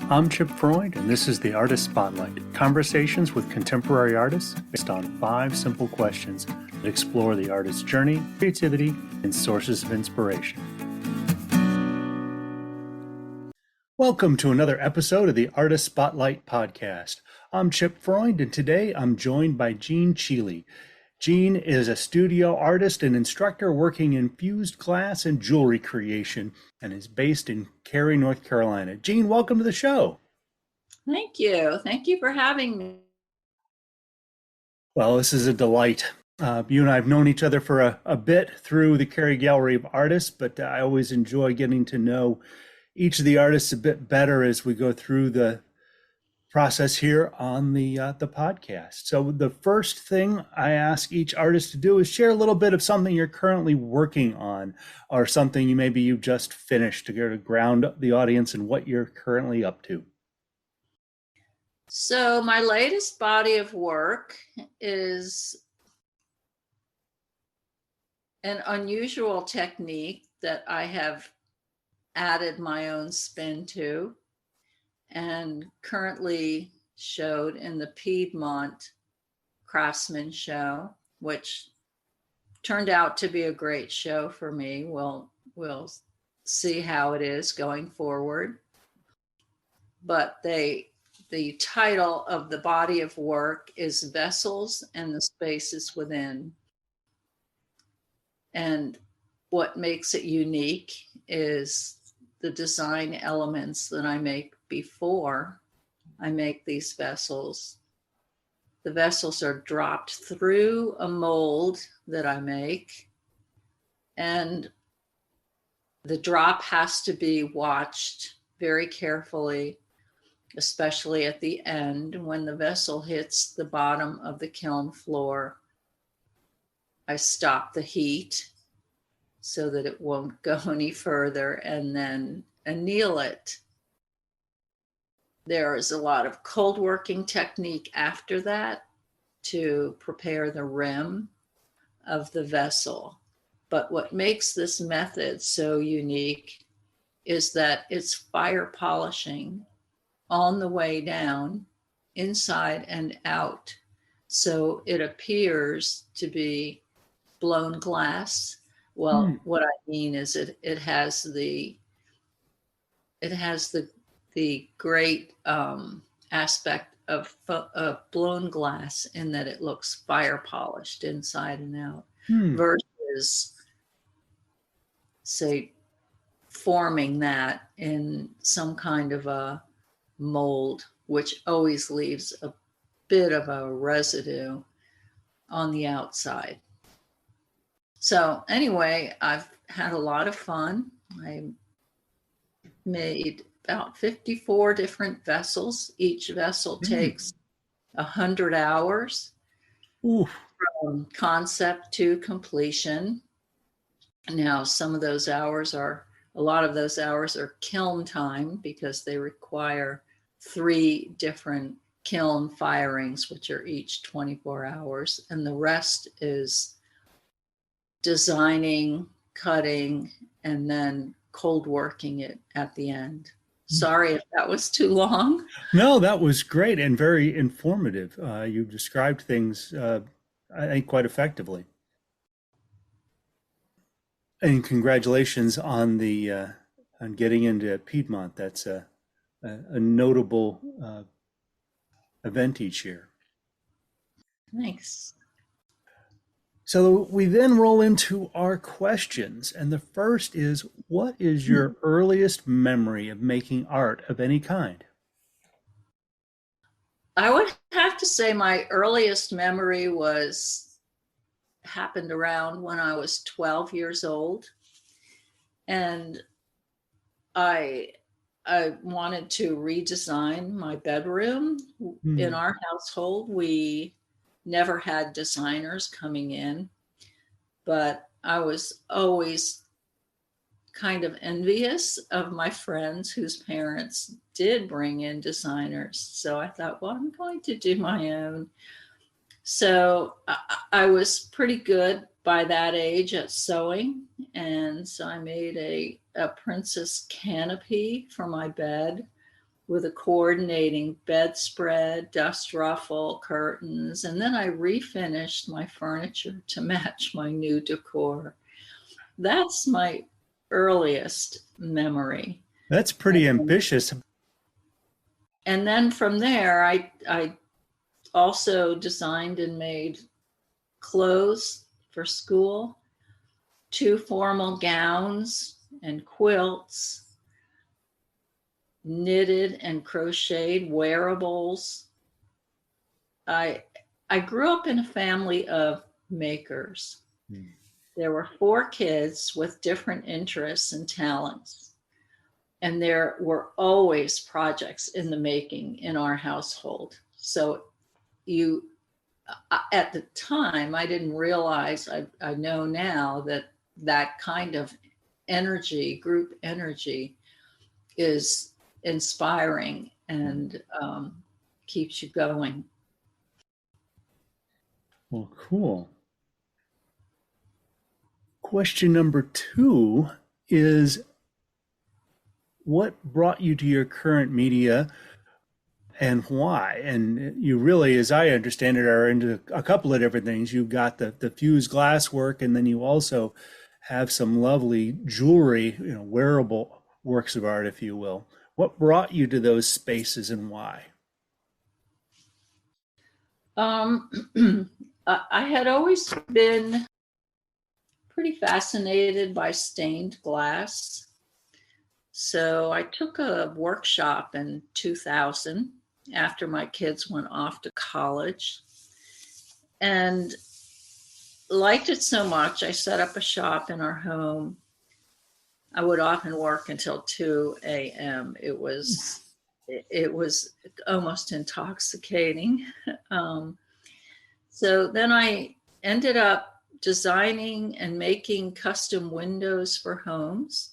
I'm Chip Freund, and this is the Artist Spotlight, conversations with contemporary artists based on 5 simple questions that explore the artist's journey, creativity, and sources of inspiration. Welcome to another episode of the Artist Spotlight podcast. I'm Chip Freund, and today I'm joined by Jean Cheely. Jean is a studio artist and instructor working in fused glass and jewelry creation and is based in Cary, North Carolina. Jean, welcome to the show. Thank you. Thank you for having me. Well, this is a delight. You and I have known each other for a bit through the Cary Gallery of Artists, but I always enjoy getting to know each of the artists a bit better as we go through the process here on the podcast. So the first thing I ask each artist to do is share a little bit of something you're currently working on, or something you just finished, to go to ground the audience in what you're currently up to. So my latest body of work is an unusual technique that I have added my own spin to, and currently showed in the Piedmont Craftsman Show, which turned out to be a great show for me. We'll see how it is going forward. But the title of the body of work is Vessels and the Spaces Within. And what makes it unique is the design elements that I make before I make these vessels. The vessels are dropped through a mold that I make, and the drop has to be watched very carefully, especially at the end when the vessel hits the bottom of the kiln floor. I stop the heat so that it won't go any further, and then anneal it. There is a lot of cold working technique after that to prepare the rim of the vessel. But what makes this method so unique is that it's fire polishing on the way down, inside and out. So it appears to be blown glass. Well, what I mean is it has the great aspect of blown glass in that it looks fire polished inside and out, versus, say, forming that in some kind of a mold, which always leaves a bit of a residue on the outside. So anyway, I've had a lot of fun. I made about 54 different vessels. Each vessel takes 100 hours from concept to completion. Now, a lot of those hours are kiln time, because they require 3 different kiln firings, which are each 24 hours. And the rest is designing, cutting, and then cold working it at the end. Sorry if that was too long. No, that was great and very informative. You described things, I think, quite effectively. And congratulations on on getting into Piedmont. That's a notable event each year. Thanks. So we then roll into our questions. And the first is, what is your earliest memory of making art of any kind? I would have to say my earliest memory happened around when I was 12 years old. And I wanted to redesign my bedroom. In our household, we never had designers coming in, but I was always kind of envious of my friends whose parents did bring in designers. So I thought, well, I'm going to do my own. So I was pretty good by that age at sewing. And so I made a princess canopy for my bed with a coordinating bedspread, dust ruffle, curtains, and then I refinished my furniture to match my new decor. That's my earliest memory. That's pretty ambitious. And then from there, I also designed and made clothes for school, 2 formal gowns and quilts, knitted and crocheted wearables. I grew up in a family of makers. There were 4 kids with different interests and talents. And there were always projects in the making in our household. So at the time, I didn't realize, I know now that kind of energy, group energy, is inspiring and keeps you going. Well, cool. Question number 2 is, what brought you to your current media and why? And you really, as I understand it, are into a couple of different things. You've got the fused glass work, and then you also have some lovely jewelry, wearable works of art, if you will. What brought you to those spaces and why? I had always been pretty fascinated by stained glass. So I took a workshop in 2000 after my kids went off to college and liked it so much. I set up a shop in our home. I would often work until 2 a.m. It was almost intoxicating. So then I ended up designing and making custom windows for homes.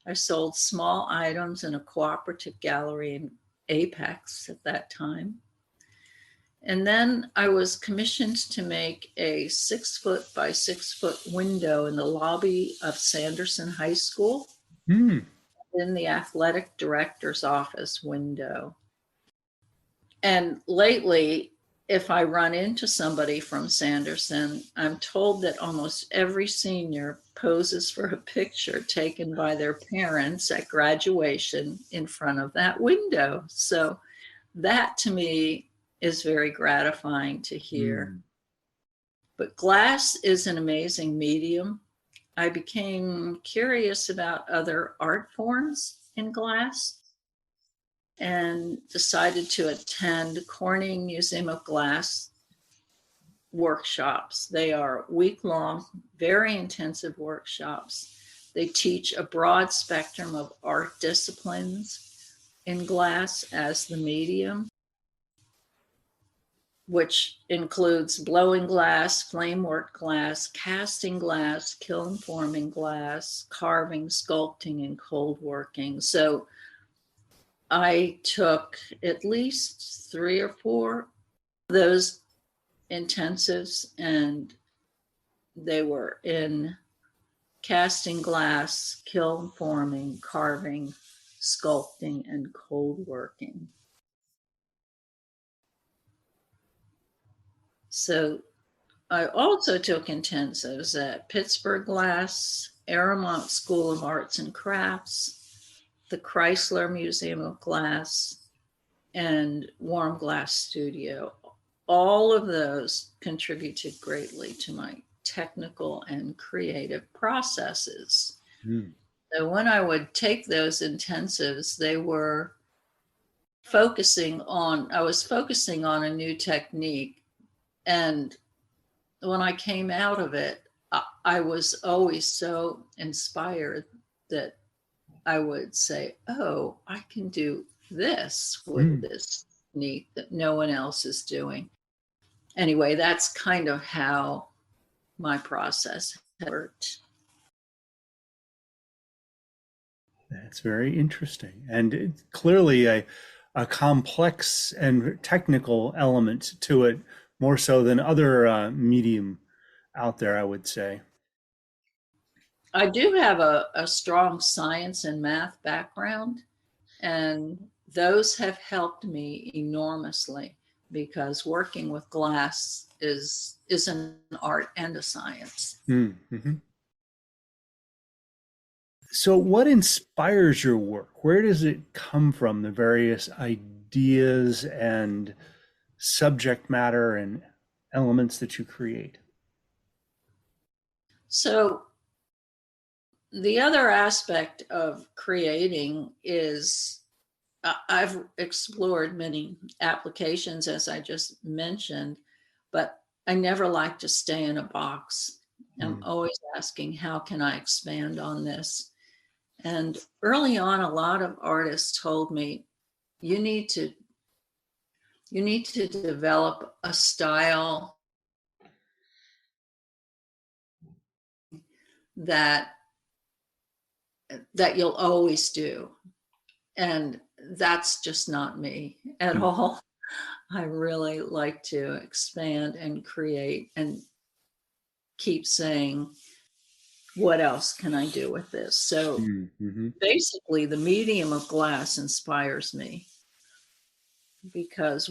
I sold small items in a cooperative gallery in Apex at that time. And then I was commissioned to make a 6-foot by 6-foot window in the lobby of Sanderson High School in the athletic director's office window. And lately, if I run into somebody from Sanderson, I'm told that almost every senior poses for a picture taken by their parents at graduation in front of that window. So that to me is very gratifying to hear. But glass is an amazing medium. I became curious about other art forms in glass and decided to attend Corning Museum of Glass workshops. They are week-long, very intensive workshops. They teach a broad spectrum of art disciplines in glass as the medium, which includes blowing glass, flame work glass, casting glass, kiln forming glass, carving, sculpting, and cold working. So I took at least 3 or 4 of those intensives, and they were in casting glass, kiln forming, carving, sculpting, and cold working. So I also took intensives at Pittsburgh Glass, Aramont School of Arts and Crafts, the Chrysler Museum of Glass, and Warm Glass Studio. All of those contributed greatly to my technical and creative processes. So when I would take those intensives, they were I was focusing on a new technique. And when I came out of it, I was always so inspired that I would say, oh, I can do this with this technique that no one else is doing. Anyway, that's kind of how my process worked. That's very interesting. And it's clearly a complex and technical element to it, more so than other medium out there, I would say. I do have a strong science and math background, and those have helped me enormously, because working with glass is an art and a science. Mm-hmm. So, what inspires your work? Where does it come from, the various ideas and subject matter and elements that you create? So the other aspect of creating is I've explored many applications, as I just mentioned, but I never like to stay in a box. I'm Mm. always asking, how can I expand on this? And early on, a lot of artists told me, you need to you need to develop a style that that you'll always do. And that's just not me at Mm. all. I really like to expand and create and keep saying, what else can I do with this? So Mm-hmm. basically, the medium of glass inspires me, because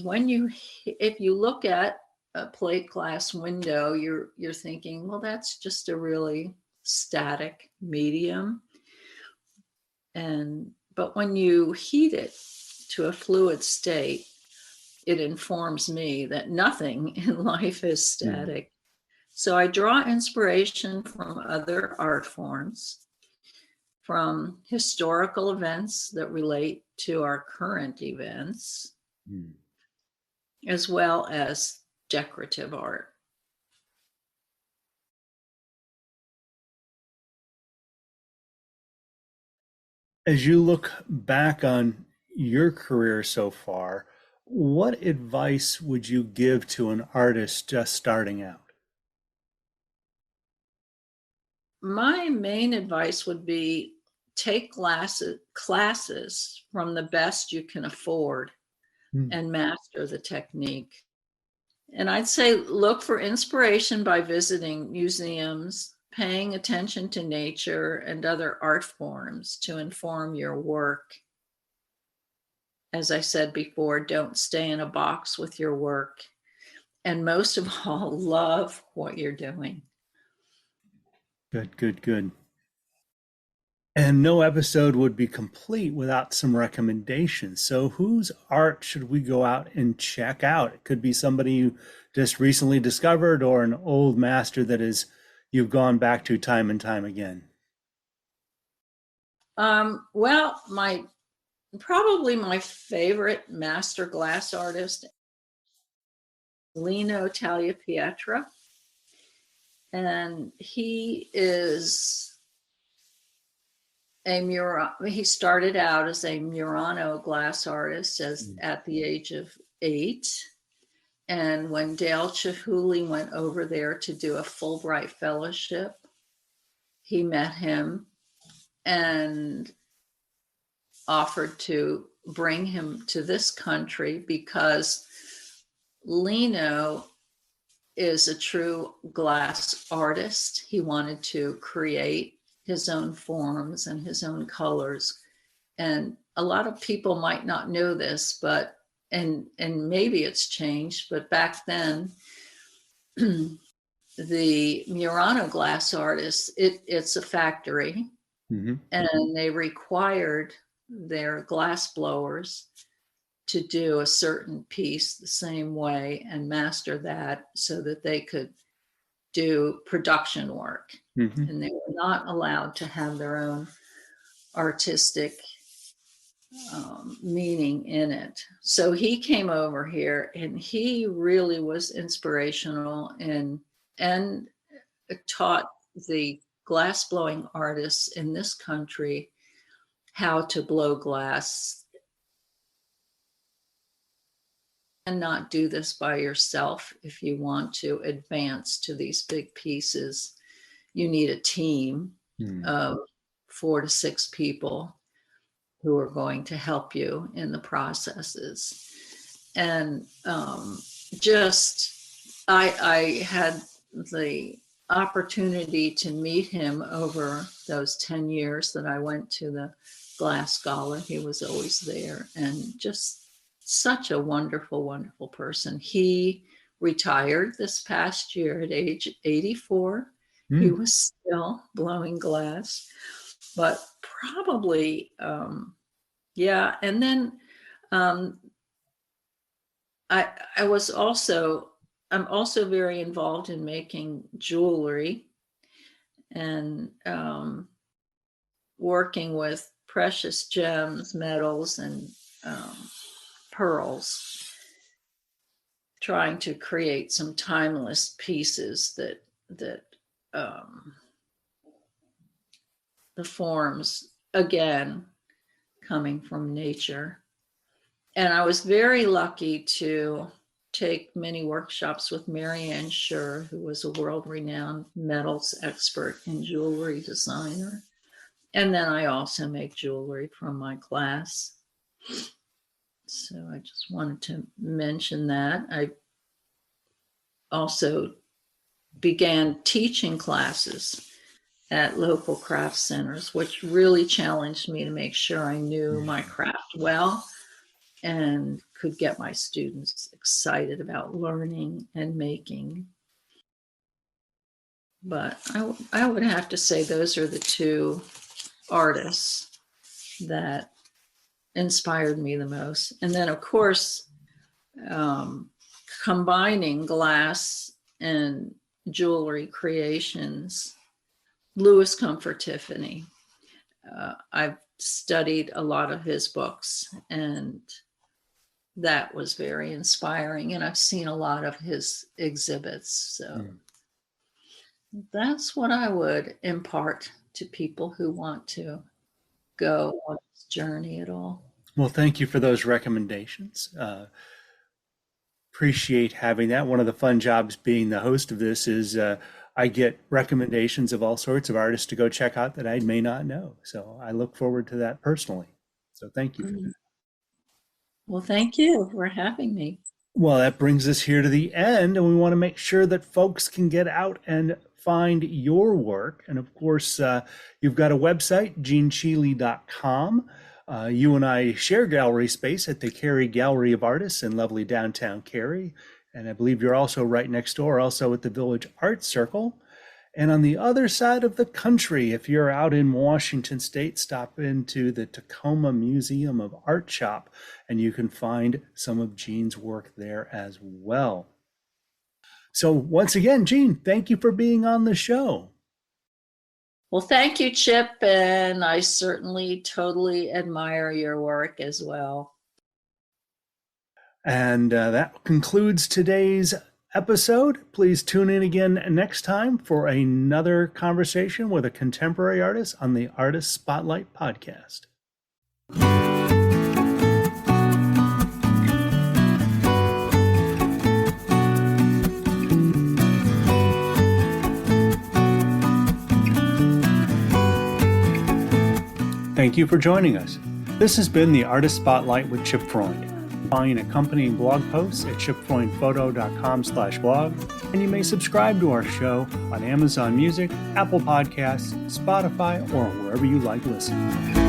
if you look at a plate glass window, you're thinking, well, that's just a really static medium. But when you heat it to a fluid state, it informs me that nothing in life is Mm. static. So I draw inspiration from other art forms, from historical events that relate to our current events, Mm. as well as decorative art. As you look back on your career so far, what advice would you give to an artist just starting out? My main advice would be, take classes from the best you can afford Mm. and master the technique. And I'd say look for inspiration by visiting museums, paying attention to nature and other art forms to inform your work. As I said before, don't stay in a box with your work. And most of all, love what you're doing. Good, good, good. And no episode would be complete without some recommendations. So, whose art should we go out and check out? It could be somebody you just recently discovered, or an old master that is you've gone back to time and time again. Well, probably my favorite master glass artist, Lino Tagliapietra. And he started out as a Murano glass artist Mm. at the age of 8. And when Dale Chihuly went over there to do a Fulbright fellowship, he met him and offered to bring him to this country, because Lino is a true glass artist. He wanted to create his own forms and his own colors. And a lot of people might not know this, but and maybe it's changed, but back then the Murano glass artists, it's a factory, Mm-hmm. and they required their glass blowers to do a certain piece the same way and master that so that they could do production work. Mm-hmm. And they were not allowed to have their own artistic meaning in it. So he came over here, and he really was inspirational and taught the glass blowing artists in this country how to blow glass. And not do this by yourself. If you want to advance to these big pieces, you need a team Mm. of 4 to 6 people who are going to help you in the processes. And just I had the opportunity to meet him over those 10 years that I went to the Glass Scholar. He was always there, and just such a wonderful, wonderful person. He retired this past year at age 84. He was still blowing glass, but probably, yeah. And then I'm also very involved in making jewelry and working with precious gems, metals, and pearls, trying to create some timeless pieces that the forms, again, coming from nature. And I was very lucky to take many workshops with Marianne Schur, who was a world-renowned metals expert and jewelry designer. And then I also make jewelry from my class. So I just wanted to mention that. I also began teaching classes at local craft centers, which really challenged me to make sure I knew my craft well and could get my students excited about learning and making. But I would have to say those are the two artists that inspired me the most. And then, of course, combining glass and jewelry creations, Louis Comfort Tiffany. I've studied a lot of his books, and that was very inspiring. And I've seen a lot of his exhibits. So that's what I would impart to people who want to go on this journey at all. Well, thank you for those recommendations. Appreciate having that. One of the fun jobs being the host of this is I get recommendations of all sorts of artists to go check out that I may not know. So I look forward to that personally. So thank you for that. Well, thank you for having me. Well, that brings us here to the end, and we want to make sure that folks can get out and find your work. And of course, you've got a website, GeneCheely.com. You and I share gallery space at the Cary Gallery of Artists in lovely downtown Cary. And I believe you're also right next door, also at the Village Art Circle. And on the other side of the country, if you're out in Washington State, stop into the Tacoma Museum of Art Shop, and you can find some of Gene's work there as well. So once again, Gene, thank you for being on the show. Well, thank you, Chip, and I certainly totally admire your work as well. And that concludes today's episode. Please tune in again next time for another conversation with a contemporary artist on the Artist Spotlight podcast. Thank you for joining us. This has been the Artist Spotlight with Chip Freund. Find accompanying blog posts at chipfreundphoto.com/blog, and you may subscribe to our show on Amazon Music, Apple Podcasts, Spotify, or wherever you like listening.